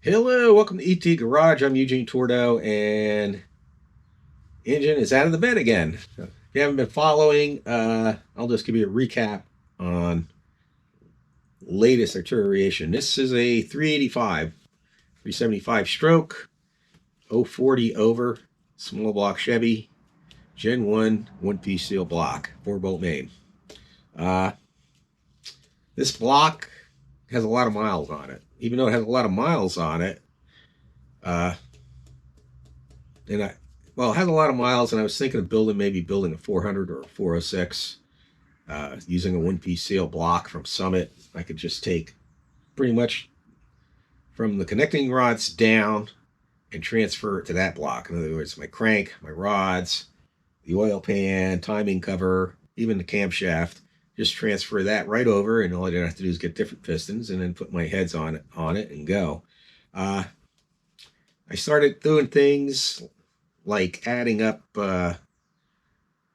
Hello, welcome to ET Garage. I'm Eugene Tordo, and engine is out of the bed again. If you haven't been following, I'll just give you a recap on latest deterioration. This is a 385, 375 stroke, 040 over, small block Chevy, Gen 1, one-piece steel block, 4-bolt main. Uh, this block has a lot of miles on it. Even though it has a lot of miles on it, uh, and I, well, it has a lot of miles, and I was thinking of maybe building a 400 or a 406 using a one-piece steel block from Summit. I could just take pretty much from the connecting rods down and transfer it to that block. In other words, my crank, my rods, the oil pan, timing cover, even the camshaft. Just transfer that right over, and all I have to do is get different pistons and then put my heads on it and go. I started doing things like adding up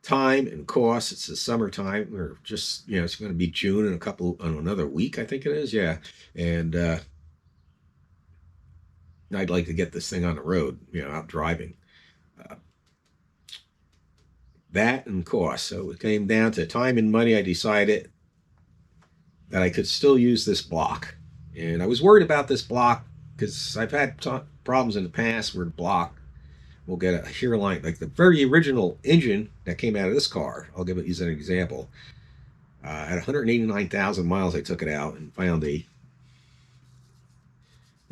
time and cost. It's the summertime, or just it's going to be June in another week, I think it is. Yeah, and I'd like to get this thing on the road, out driving. Uh, that and cost. So it came down to time and money. I decided that I could still use this block, and I was worried about this block because I've had problems in the past where the block will get a hairline, like the very original engine that came out of this car. I'll use an example. At 189,000 miles, I took it out and found there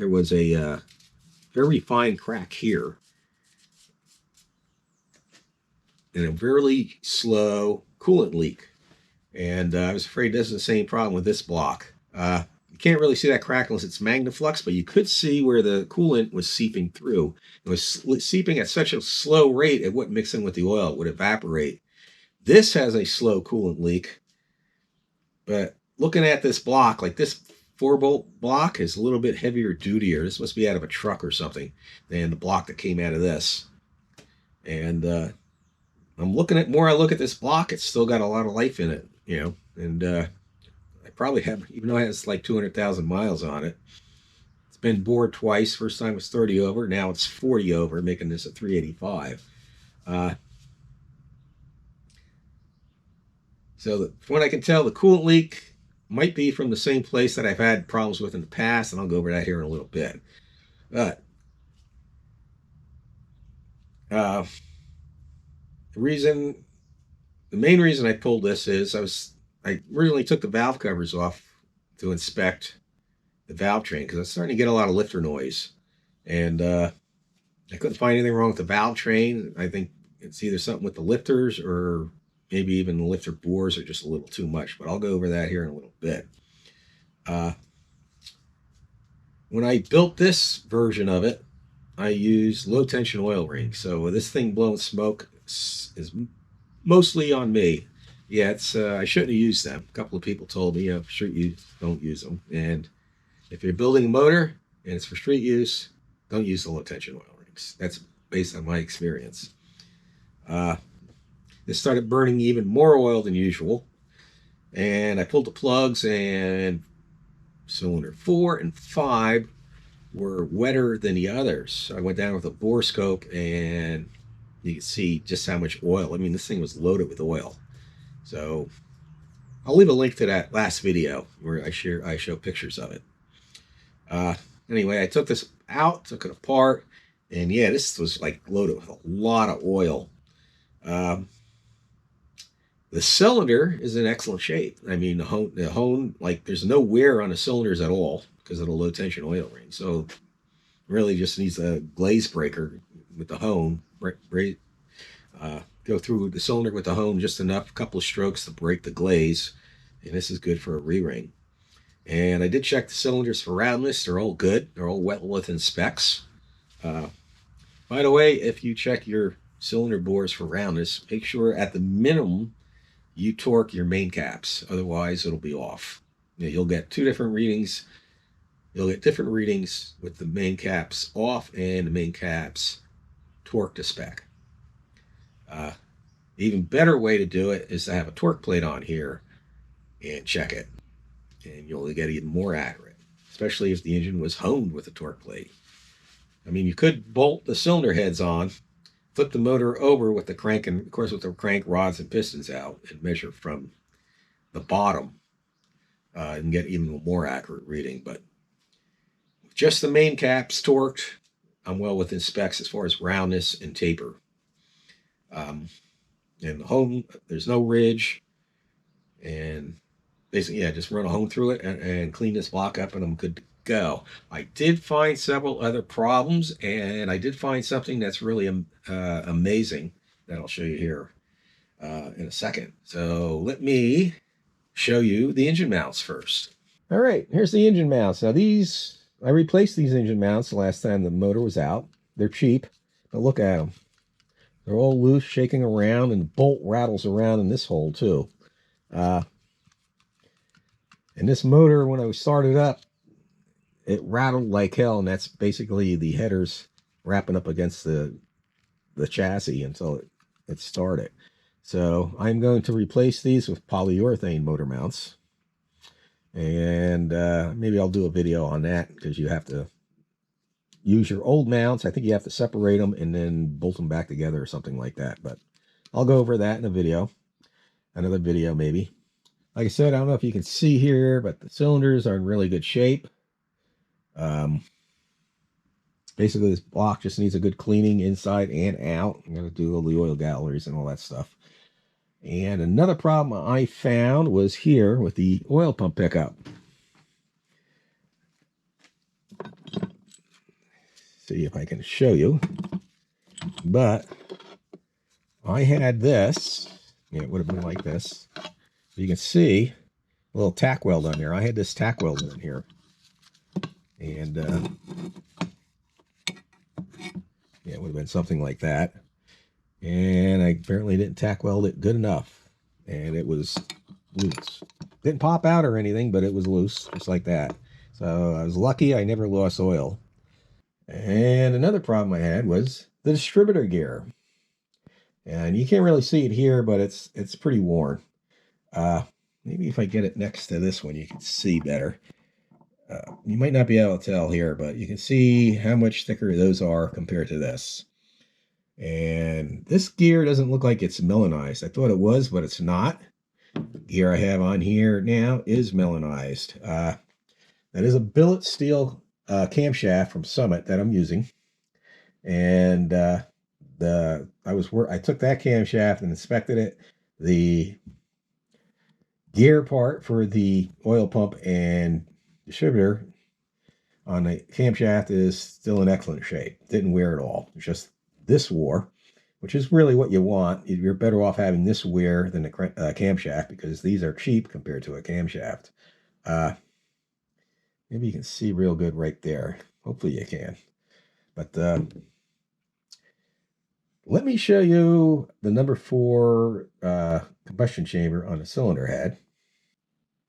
was a very fine crack here and a very slow coolant leak. And I was afraid this is the same problem with this block. You can't really see that crack unless it's Magnaflux, but you could see where the coolant was seeping through. It was seeping at such a slow rate, it wouldn't mix in with the oil, it would evaporate. This has a slow coolant leak, but looking at this block, like this 4-bolt block is a little bit heavier dutier. This must be out of a truck or something than the block that came out of this. And I look at this block, it's still got a lot of life in it, and I probably have, even though it has like 200,000 miles on it. It's been bored twice. First time was 30 over. Now it's 40 over, making this a 385. So from what I can tell, the coolant leak might be from the same place that I've had problems with in the past, and I'll go over that here in a little bit. But the main reason I pulled this is I originally took the valve covers off to inspect the valve train because I was starting to get a lot of lifter noise, and I couldn't find anything wrong with the valve train. I think it's either something with the lifters or maybe even the lifter bores are just a little too much, but I'll go over that here in a little bit. When I built this version of it, I used low tension oil rings. So this thing blowing smoke is mostly on me. Yeah, I shouldn't have used them. A couple of people told me, for street use, don't use them. And if you're building a motor and it's for street use, don't use the low tension oil rings. That's based on my experience. This started burning even more oil than usual, and I pulled the plugs, and cylinder 4 and 5 were wetter than the others. So I went down with a bore scope, and you can see just how much oil. I mean, this thing was loaded with oil. So I'll leave a link to that last video where I show pictures of it. Anyway, I took this out, took it apart, and yeah, this was like loaded with a lot of oil. The cylinder is in excellent shape. I mean, the hone, like there's no wear on the cylinders at all because of the low tension oil ring. So really just needs a glaze breaker with the hone. Go through the cylinder with the hone just enough, a couple of strokes to break the glaze. And this is good for a re-ring. And I did check the cylinders for roundness. They're all good. They're all well within specs. By the way, if you check your cylinder bores for roundness, make sure at the minimum you torque your main caps. Otherwise, it'll be off. You'll get two different readings. You'll get different readings with the main caps off and the main caps torqued to spec. Even better way to do it is to have a torque plate on here and check it. And you'll get even more accurate. especially if the engine was honed with a torque plate. I mean, you could bolt the cylinder heads on, flip the motor over with the crank, and of course with the crank rods and pistons out, and measure from the bottom and get even more accurate reading. But just the main caps torqued, I'm well within specs as far as roundness and taper. And the hone, there's no ridge, and basically, yeah, just run a hone through it and clean this block up, and I'm good to go. I did find several other problems, and I did find something that's really amazing that I'll show you here in a second. So let me show you the engine mounts first. All right, here's the engine mounts. Now these, I replaced these engine mounts the last time the motor was out. They're cheap, but look at them. They're all loose, shaking around, and the bolt rattles around in this hole too. And this motor, when I started up, it rattled like hell, and that's basically the headers wrapping up against the chassis until it started. So I'm going to replace these with polyurethane motor mounts. And maybe I'll do a video on that, because you have to use your old mounts. I think you have to separate them and then bolt them back together or something like that. But I'll go over that in a video, another video maybe. Like I said, I don't know if you can see here, but the cylinders are in really good shape. Basically, this block just needs a good cleaning inside and out. I'm going to do all the oil galleries and all that stuff. And another problem I found was here with the oil pump pickup. See if I can show you. But I had this. Yeah, it would have been like this. You can see a little tack weld on there. I had this tack weld in here. And yeah, it would have been something like that. And I apparently didn't tack weld it good enough. And it was loose. Didn't pop out or anything, but it was loose, just like that. So I was lucky I never lost oil. And another problem I had was the distributor gear. And you can't really see it here, but it's pretty worn. Maybe if I get it next to this one, you can see better. You might not be able to tell here, but you can see how much thicker those are compared to this. And this gear doesn't look like it's melanized. I thought it was, but it's not. The gear I have on here now is melanized. That is a billet steel camshaft from Summit that I'm using. And I took that camshaft and inspected it. The gear part for the oil pump and distributor on the camshaft is still in excellent shape. Didn't wear at all. It's just this wore, which is really what you want. You're better off having this wear than the camshaft, because these are cheap compared to a camshaft. Maybe you can see real good right there. Hopefully you can. But let me show you the number 4 combustion chamber on the cylinder head.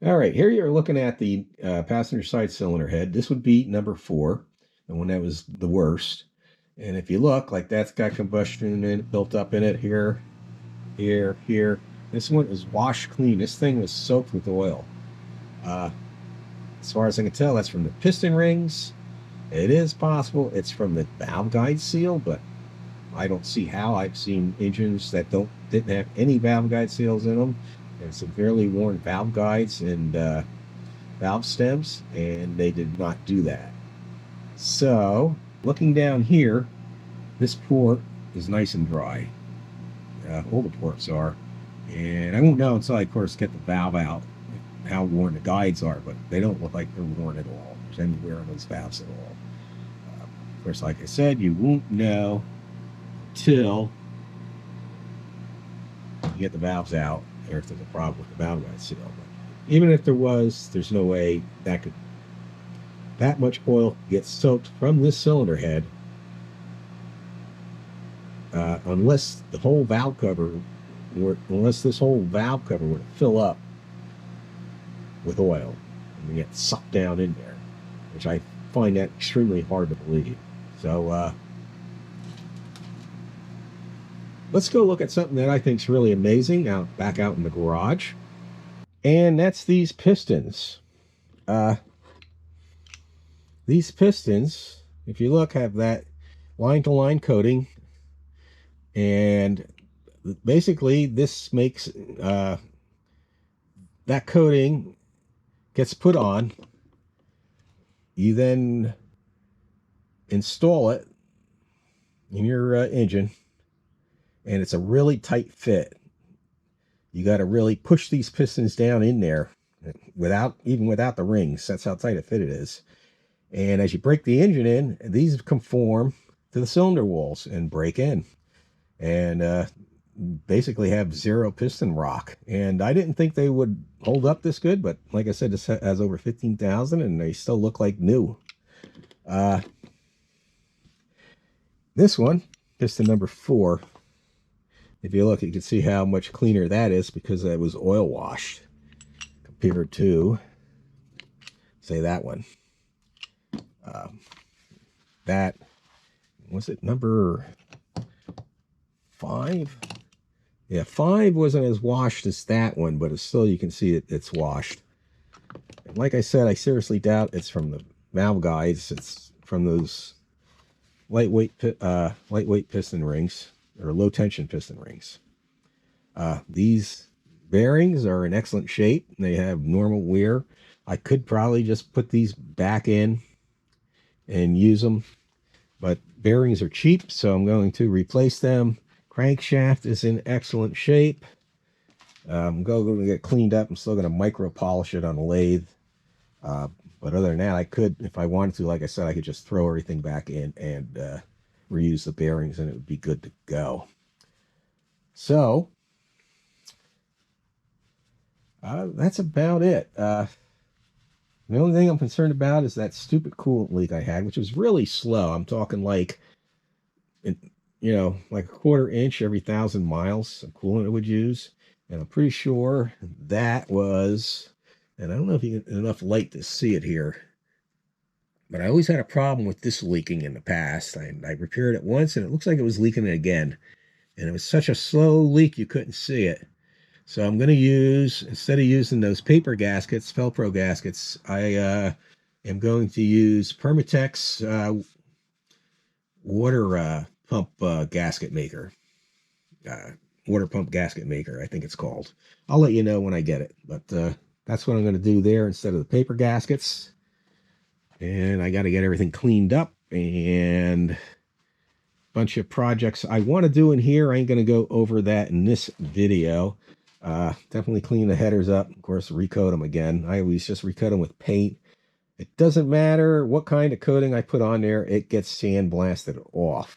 All right, here you're looking at the passenger side cylinder head. This would be number 4, the one that was the worst. And if you look, like that's got combustion built up in it here, here, here. This one is washed clean. This thing was soaked with oil. As far as I can tell, that's from the piston rings. It is possible it's from the valve guide seal, but I don't see how. I've seen engines that didn't have any valve guide seals in them, and some fairly worn valve guides and valve stems, and they did not do that. So, looking down here, this port is nice and dry. All the ports are. And I won't know until I, of course, get the valve out how worn the guides are, but they don't look like they're worn at all. There's any wear on those valves at all. Of course, like I said, you won't know till you get the valves out, or if there's a problem with the valve guide seal. But even if there was, there's no way that much oil gets soaked from this cylinder head unless the whole valve cover, unless this whole valve cover would fill up with oil and get sucked down in there, which I find that extremely hard to believe. So let's go look at something that I think is really amazing back out in the garage, and that's these pistons. these pistons, if you look, have that line-to-line coating, and basically this makes that coating gets put on. You then install it in your engine, and it's a really tight fit. You got to really push these pistons down in there even without the rings. That's how tight a fit it is. And as you break the engine in, these conform to the cylinder walls and break in, and basically have zero piston rock. And I didn't think they would hold up this good, but like I said, this has over 15,000 and they still look like new. This one, piston number 4, if you look, you can see how much cleaner that is because it was oil washed compared to, say, that one. That, was it number 5? Yeah, 5 wasn't as washed as that one, but it's still, you can see it's washed. And like I said, I seriously doubt it's from the valve guides. It's from those lightweight piston rings, or low tension piston rings. These bearings are in excellent shape. They have normal wear. I could probably just put these back in and use them, but bearings are cheap, so I'm going to replace them. Crankshaft is in excellent shape. I'm going to get cleaned up. I'm still going to micro polish it on a lathe. But other than that, I could, if I wanted to, like I said, I could just throw everything back in and reuse the bearings, and it would be good to go. So that's about it. The only thing I'm concerned about is that stupid coolant leak I had, which was really slow. I'm talking like, like a 1/4 inch every 1,000 miles of coolant it would use. And I'm pretty sure that was, and I don't know if you get enough light to see it here, but I always had a problem with this leaking in the past. I repaired it once, and it looks like it was leaking again. And it was such a slow leak, you couldn't see it. So I'm going to use, instead of using those paper gaskets, Velcro gaskets, I am going to use Permatex water pump gasket maker. Water pump gasket maker, I think it's called. I'll let you know when I get it. But that's what I'm going to do there instead of the paper gaskets. And I got to get everything cleaned up, and bunch of projects I want to do in here. I ain't going to go over that in this video. Definitely clean the headers up. Of course, recoat them again. I always just recoat them with paint. It doesn't matter what kind of coating I put on there. It gets sandblasted off.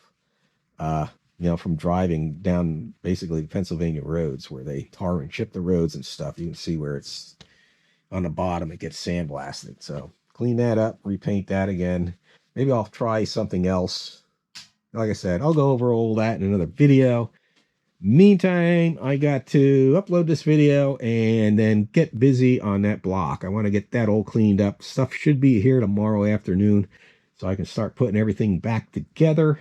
From driving down basically Pennsylvania roads where they tar and chip the roads and stuff. You can see where it's on the bottom, it gets sandblasted. So clean that up, repaint that again. Maybe I'll try something else. Like I said, I'll go over all that in another video. Meantime, I got to upload this video and then get busy on that block. I want to get that all cleaned up. Stuff should be here tomorrow afternoon, so I can start putting everything back together.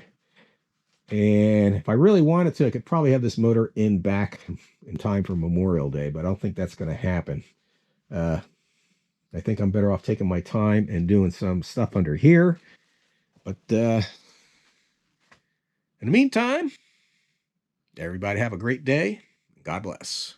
And if I really wanted to, I could probably have this motor back in time for Memorial Day, but I don't think that's going to happen. I think I'm better off taking my time and doing some stuff under here. But in the meantime, everybody have a great day. God bless.